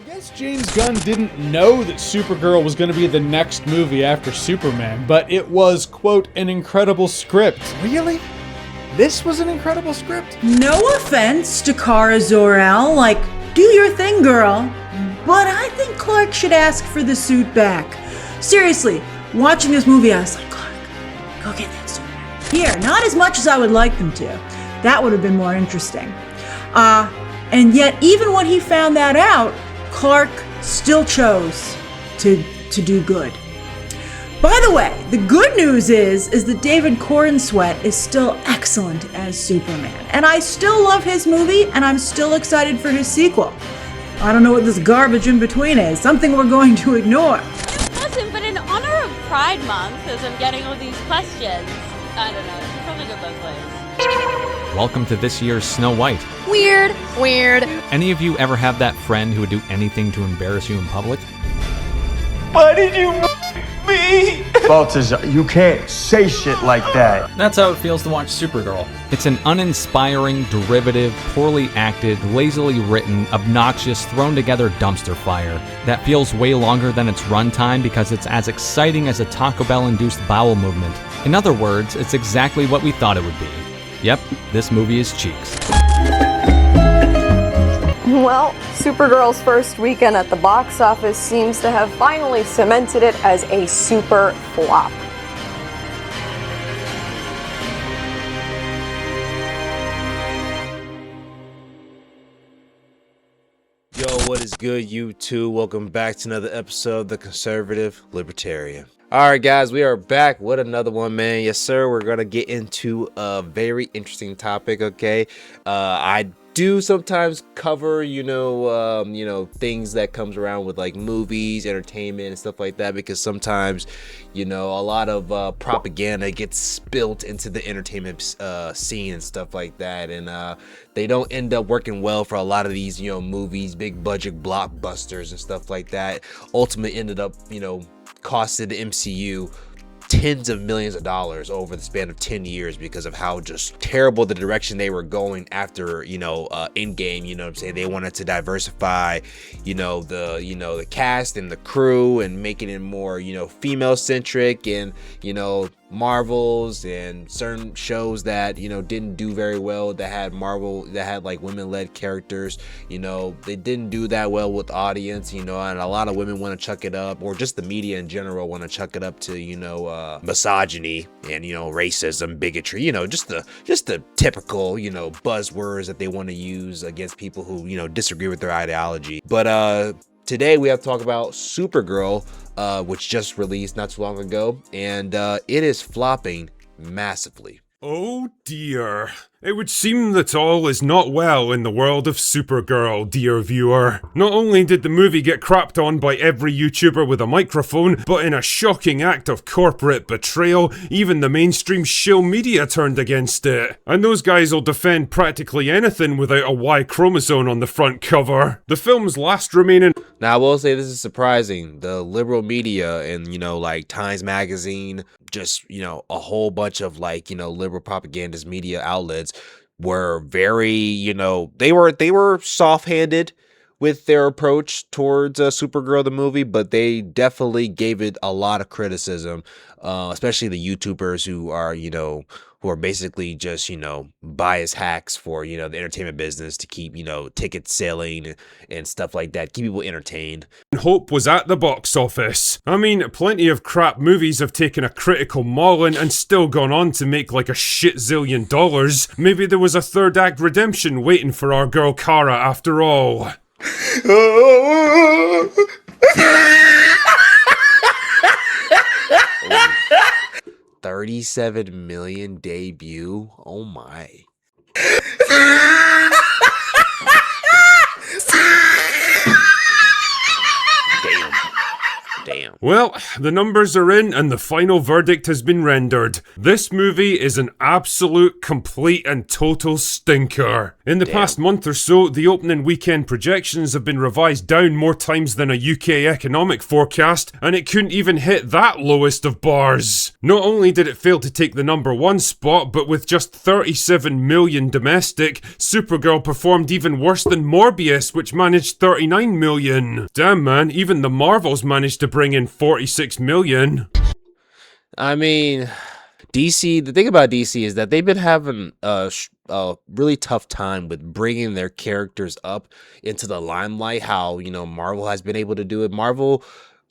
guess James Gunn didn't know that Supergirl was going to be the next movie after Superman, but it was, quote, an incredible script. Really? This was an incredible script? No offense to Kara Zor-El, like, do your thing, girl. But I think Clark should ask for the suit back. Seriously, watching this movie, I was like, Clark, go get that suit back. Here, not as much as I would like them to. That would have been more interesting. And yet, even when he found that out, Clark still chose to do good. By the way, the good news is that David Cornsweet is still excellent as Superman. And I still love his movie, and I'm still excited for his sequel. I don't know what this garbage in between is, something we're going to ignore. Listen, but in honor of Pride Month, as I'm getting all these questions, I don't know, it's probably go both ways. Welcome to this year's Snow White. Weird. Any of you ever have that friend who would do anything to embarrass you in public? Why did you me? Baltazar, you can't say shit like that. That's how it feels to watch Supergirl. It's an uninspiring, derivative, poorly acted, lazily written, obnoxious, thrown together dumpster fire that feels way longer than its runtime because it's as exciting as a Taco Bell-induced bowel movement. In other words, it's exactly what we thought it would be. Yep, this movie is cheeks. Well, Supergirl's first weekend at the box office seems to have finally cemented it as a super flop. Yo, what is good, YouTube? Welcome back to another episode of The Conservative Libertarian. Alright guys, we are back with another one, man. Yes sir, we're gonna get into a very interesting topic, okay? I do sometimes cover, things that comes around with like movies, entertainment, and stuff like that, because sometimes, a lot of propaganda gets spilt into the entertainment scene and stuff like that, and they don't end up working well for a lot of these, movies, big budget blockbusters and stuff like that. Ultimately ended up, costed the MCU tens of millions of dollars over the span of 10 years because of how just terrible the direction they were going after, Endgame. You know what I'm saying? They wanted to diversify, the cast and the crew and making it more, female centric, and, Marvels and certain shows that, didn't do very well, that had like women-led characters, they didn't do that well with the audience, and a lot of women want to chuck it up, or just the media in general want to chuck it up to, misogyny and, racism, bigotry, just the typical, buzzwords that they want to use against people who, disagree with their ideology. But today we have to talk about Supergirl, which just released not too long ago, and it is flopping massively. Oh dear. It would seem that all is not well in the world of Supergirl, dear viewer. Not only did the movie get crapped on by every YouTuber with a microphone, but in a shocking act of corporate betrayal, even the mainstream shill media turned against it. And those guys will defend practically anything without a Y chromosome on the front cover. The film's last remaining... Now, I will say this is surprising. The liberal media and, like Times Magazine, just, a whole bunch of like, liberal propagandist media outlets were very, they were soft-handed with their approach towards Supergirl the movie, but they definitely gave it a lot of criticism, especially the YouTubers who are basically just, bias hacks for, the entertainment business to keep, tickets selling and stuff like that, keep people entertained. Hope was at the box office. I mean, plenty of crap movies have taken a critical mauling and still gone on to make like a shit zillion dollars. Maybe there was a third act redemption waiting for our girl Kara after all. 37 million debut. Oh my. Damn. Well, the numbers are in and the final verdict has been rendered. This movie is an absolute, complete and total stinker. In the past month or so, the opening weekend projections have been revised down more times than a UK economic forecast, and it couldn't even hit that lowest of bars. Not only did it fail to take the number 1 spot, but with just 37 million domestic, Supergirl performed even worse than Morbius, which managed 39 million. Damn man, even the Marvels managed to bring in 46 million. I mean, DC, the thing about DC is that they've been having a really tough time with bringing their characters up into the limelight, how, you know, Marvel has been able to do it. Marvel,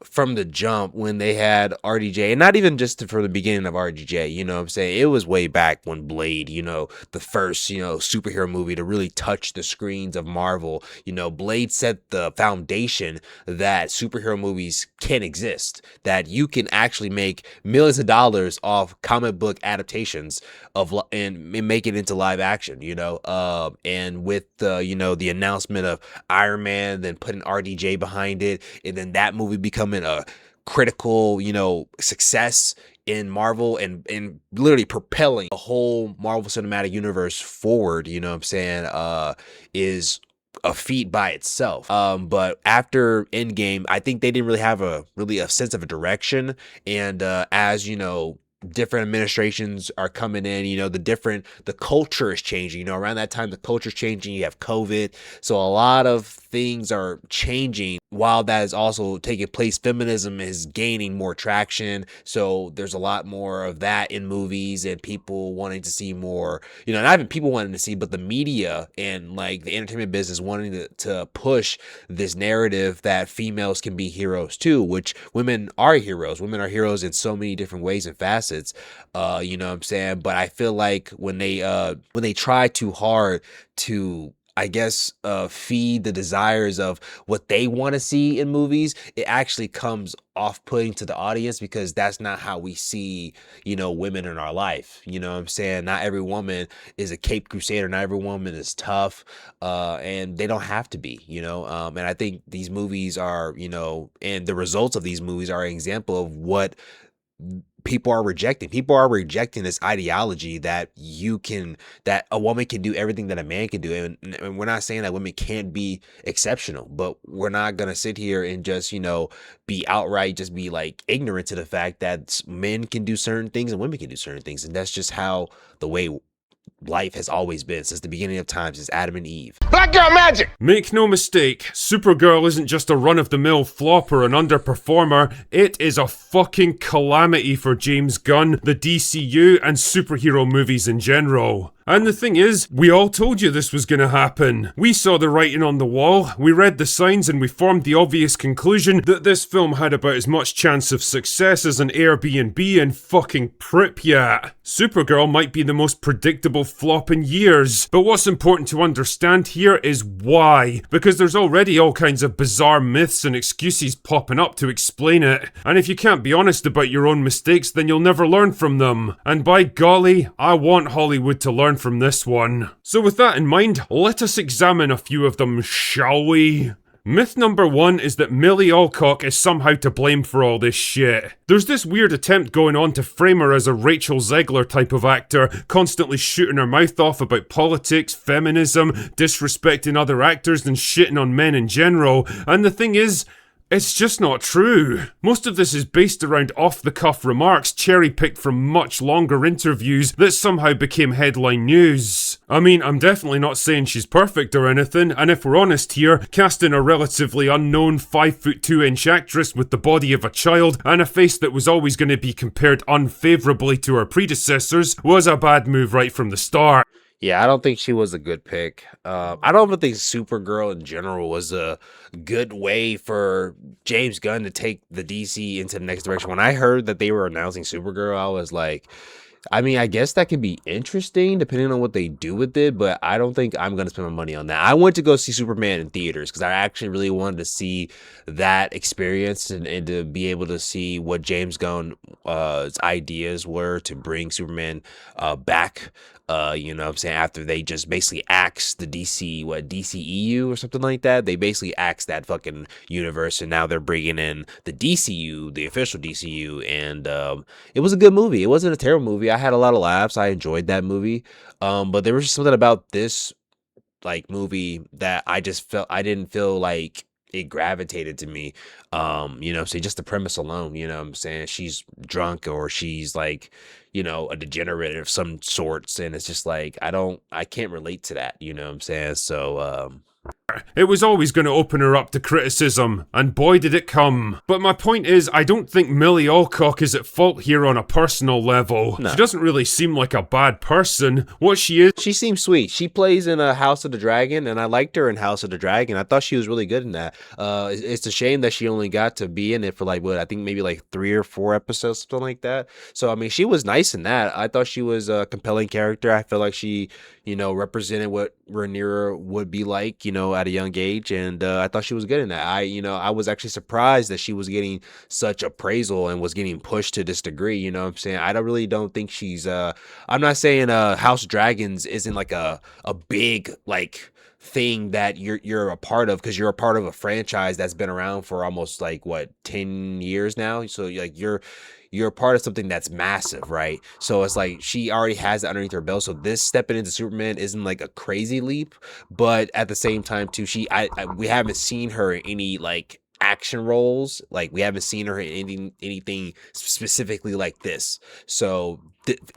from the jump when they had RDJ, and not even just from the beginning of RDJ, you know what I'm saying? It was way back when Blade, you know, the first, you know, superhero movie to really touch the screens of Marvel. You know, Blade set the foundation that superhero movies can exist, that you can actually make millions of dollars off comic book adaptations of and make it into live action, you know, and with the, you know, the announcement of Iron Man, then putting RDJ behind it, and then that movie becoming a critical, you know, success in Marvel and literally propelling the whole Marvel Cinematic Universe forward, you know what I'm saying, is a feat by itself. But after Endgame, I think they didn't really have a sense of a direction, and as you know, different administrations are coming in, you know, the culture is changing, you know, around that time the culture is changing, you have COVID, so a lot of things are changing. While that is also taking place, feminism is gaining more traction, so there's a lot more of that in movies and people wanting to see more, you know, not even people wanting to see, but the media and like the entertainment business wanting to push this narrative that females can be heroes too, which women are heroes in so many different ways and facets, you know what I'm saying? But I feel like when they try too hard to, I guess, feed the desires of what they want to see in movies, it actually comes off-putting to the audience, because that's not how we see, you know, women in our life. You know what I'm saying? Not every woman is a Cape Crusader. Not every woman is tough, and they don't have to be, you know? And I think these movies are, you know, and the results of these movies are an example of what people are rejecting. People are rejecting this ideology that that a woman can do everything that a man can do. And we're not saying that women can't be exceptional, but we're not going to sit here and just, you know, be outright, just be like ignorant to the fact that men can do certain things and women can do certain things. And that's just how the way life has always been since the beginning of time, since Adam and Eve. Black girl magic! Make no mistake, Supergirl isn't just a run-of-the-mill flop or an underperformer, it is a fucking calamity for James Gunn, the DCU, and superhero movies in general. And the thing is, we all told you this was gonna happen. We saw the writing on the wall, we read the signs, and we formed the obvious conclusion that this film had about as much chance of success as an Airbnb in fucking Pripyat. Supergirl might be the most predictable flop in years, but what's important to understand here is why. Because there's already all kinds of bizarre myths and excuses popping up to explain it. And if you can't be honest about your own mistakes, then you'll never learn from them. And by golly, I want Hollywood to learn from this one. So with that in mind, let us examine a few of them, shall we? Myth number 1 is that Millie Alcock is somehow to blame for all this shit. There's this weird attempt going on to frame her as a Rachel Zegler type of actor, constantly shooting her mouth off about politics, feminism, disrespecting other actors and shitting on men in general, and the thing is, it's just not true. Most of this is based around off-the-cuff remarks cherry-picked from much longer interviews that somehow became headline news. I mean, I'm definitely not saying she's perfect or anything, and if we're honest here, casting a relatively unknown 5'2" actress with the body of a child and a face that was always going to be compared unfavourably to her predecessors was a bad move right from the start. Yeah, I don't think she was a good pick. I don't even think Supergirl in general was a good way for James Gunn to take the DC into the next direction. When I heard that they were announcing Supergirl, I was like, I mean, I guess that could be interesting depending on what they do with it, but I don't think I'm going to spend my money on that. I went to go see Superman in theaters because I actually really wanted to see that experience and to be able to see what James Gunn's ideas were to bring Superman back. You know what I'm saying? After they just basically axed the DCEU or something like that. They basically axed that fucking universe, and now they're bringing in the DCU, the official DCU, and it was a good movie. It wasn't a terrible movie. I had a lot of laughs. I enjoyed that movie. But there was just something about this like movie that I didn't feel like it gravitated to me. You know, say just the premise alone, you know what I'm saying? She's drunk or she's like, you know, a degenerate of some sorts, and it's just like I can't relate to that, you know what I'm saying? So It was always going to open her up to criticism, and boy did it come. But my point is, I don't think Millie Alcock is at fault here on a personal level. No. She doesn't really seem like a bad person. What she is... She seems sweet. She plays in House of the Dragon, and I liked her in House of the Dragon. I thought she was really good in that. It's a shame that she only got to be in it for like, what, I think maybe like 3 or 4 episodes, something like that. So, I mean, she was nice in that. I thought she was a compelling character. I feel like she, you know, represented what Rhaenyra would be like, you know, at a young age, and I thought she was good in that. I was actually surprised that she was getting such appraisal and was getting pushed to this degree, you know what I'm saying? I don't think she's I'm not saying House of Dragons isn't like a big like thing that you're a part of, because you're a part of a franchise that's been around for almost like what 10 years now, so like you're a part of something that's massive, right? So it's like she already has it underneath her belt. So this stepping into Superman isn't like a crazy leap, but at the same time too, we haven't seen her in any like action roles. Like we haven't seen her in anything specifically like this. So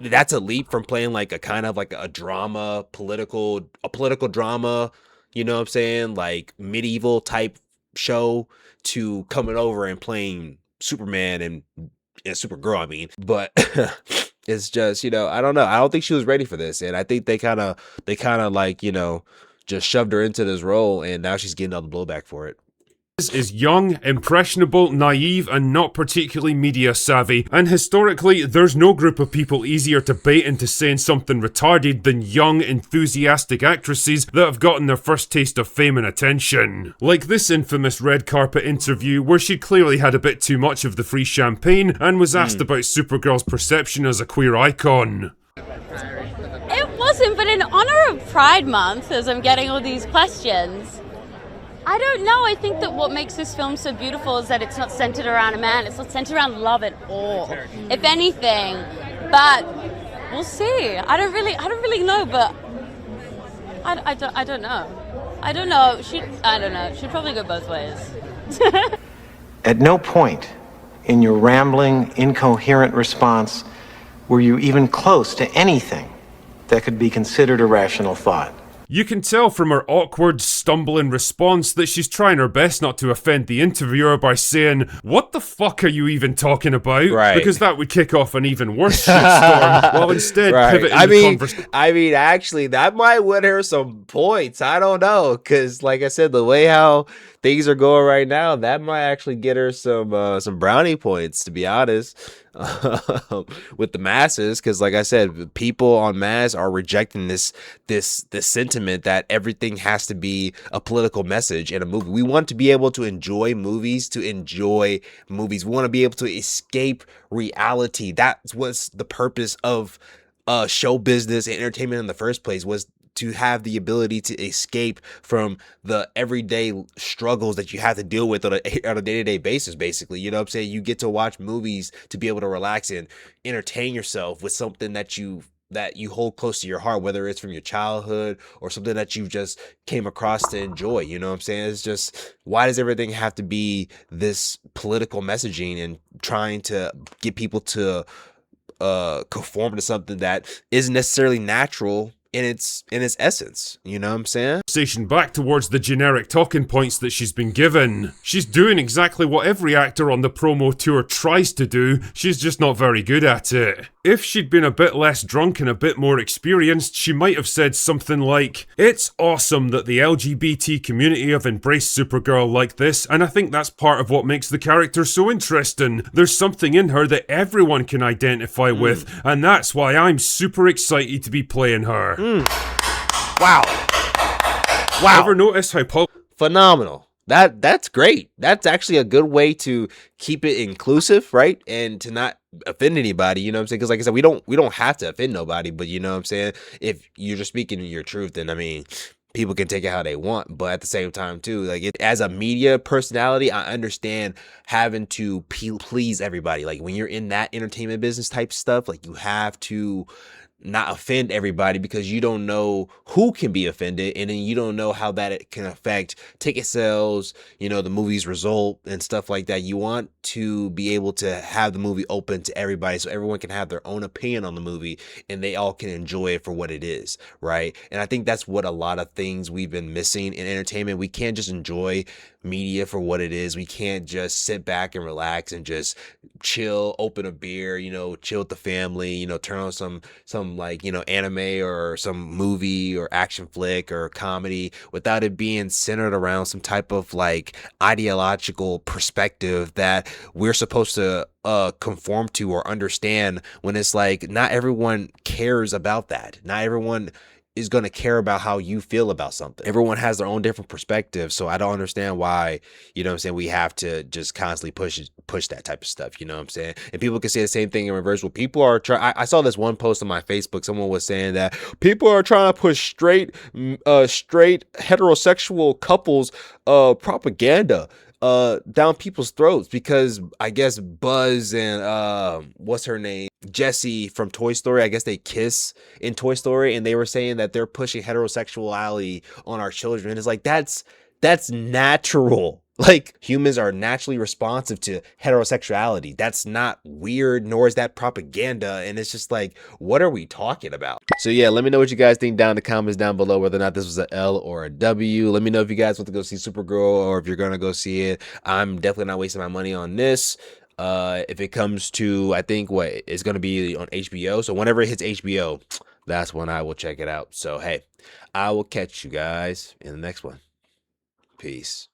that's a leap from playing like a kind of like a political drama, you know what I'm saying? Like medieval type show, to coming over and playing Superman and Supergirl, I mean. But it's just, you know, I don't know. I don't think she was ready for this, and I think they kind of like, you know, just shoved her into this role, and now she's getting all the blowback for it. Is young, impressionable, naive, and not particularly media savvy. And historically, there's no group of people easier to bait into saying something retarded than young, enthusiastic actresses that have gotten their first taste of fame and attention. Like this infamous red carpet interview where she clearly had a bit too much of the free champagne and was asked about Supergirl's perception as a queer icon. It wasn't, but in honor of Pride Month, as I'm getting all these questions, I don't know. I think that what makes this film so beautiful is that it's not centered around a man. It's not centered around love at all, if anything. But we'll see. I don't really know. But I don't know. I don't know. She'd probably go both ways. At no point in your rambling, incoherent response were you even close to anything that could be considered a rational thought. You can tell from her awkward, stumbling response that she's trying her best not to offend the interviewer by saying, "What the fuck are you even talking about?" Right. Because that would kick off an even worse shitstorm, while instead pivoting the conversation. I mean, actually, that might win her some points. I don't know, because like I said, the way how things are going right now, that might actually get her some brownie points, to be honest, with the masses. Because like I said, people en masse are rejecting this sentiment that everything has to be a political message in a movie. We want to be able to enjoy movies. We want to be able to escape reality. That was the purpose of show business and entertainment in the first place, was to have the ability to escape from the everyday struggles that you have to deal with on a day-to-day basis, basically. You know what I'm saying? You get to watch movies to be able to relax and entertain yourself with something that you hold close to your heart, whether it's from your childhood or something that you just came across to enjoy. You know what I'm saying? It's just, why does everything have to be this political messaging and trying to get people to conform to something that isn't necessarily natural in its essence, you know what I'm saying? Conversation back towards the generic talking points that she's been given. She's doing exactly what every actor on the promo tour tries to do, she's just not very good at it. If she'd been a bit less drunk and a bit more experienced, she might have said something like, "It's awesome that the LGBT community have embraced Supergirl like this, and I think that's part of what makes the character so interesting. There's something in her that everyone can identify with, and that's why I'm super excited to be playing her." Wow. Ever notice how Phenomenal. That's great. That's actually a good way to keep it inclusive, right? And to not offend anybody, you know what I'm saying? Because like I said, we don't have to offend nobody, but you know what I'm saying? If you're just speaking your truth, then I mean, people can take it how they want. But at the same time too, like as a media personality, I understand having to please everybody. Like when you're in that entertainment business type stuff, like you have to not offend everybody because you don't know who can be offended, and then you don't know how that it can affect ticket sales, you know, the movie's result and stuff like that. You want to be able to have the movie open to everybody so everyone can have their own opinion on the movie and they all can enjoy it for what it is, right? And I think that's what a lot of things we've been missing in entertainment. We can't just enjoy media for what it is. We can't just sit back and relax and just chill, open a beer, you know, chill with the family, you know, turn on some like, you know, anime or some movie or action flick or comedy without it being centered around some type of like ideological perspective that we're supposed to conform to or understand, when it's like not everyone cares about that. Not everyone is going to care about how you feel about something. Everyone has their own different perspective. So I don't understand why, you know what I'm saying, we have to just constantly push that type of stuff, you know what I'm saying? And people can say the same thing in reverse. Well, people are trying, I saw this one post on my Facebook, someone was saying that people are trying to push straight heterosexual couples propaganda down people's throats because I guess Buzz and what's her name, Jessie from Toy Story, I guess they kiss in Toy Story, and they were saying that they're pushing heterosexuality on our children. It's like that's natural. Like humans are naturally responsive to heterosexuality. That's not weird, nor is that propaganda. And it's just like, what are we talking about? So yeah, let me know what you guys think down in the comments down below, whether or not this was an L or a W. Let me know if you guys want to go see Supergirl or if you're going to go see it. I'm definitely not wasting my money on this. If it comes to, I think it's going to be on HBO. So whenever it hits HBO, that's when I will check it out. So, hey, I will catch you guys in the next one. Peace.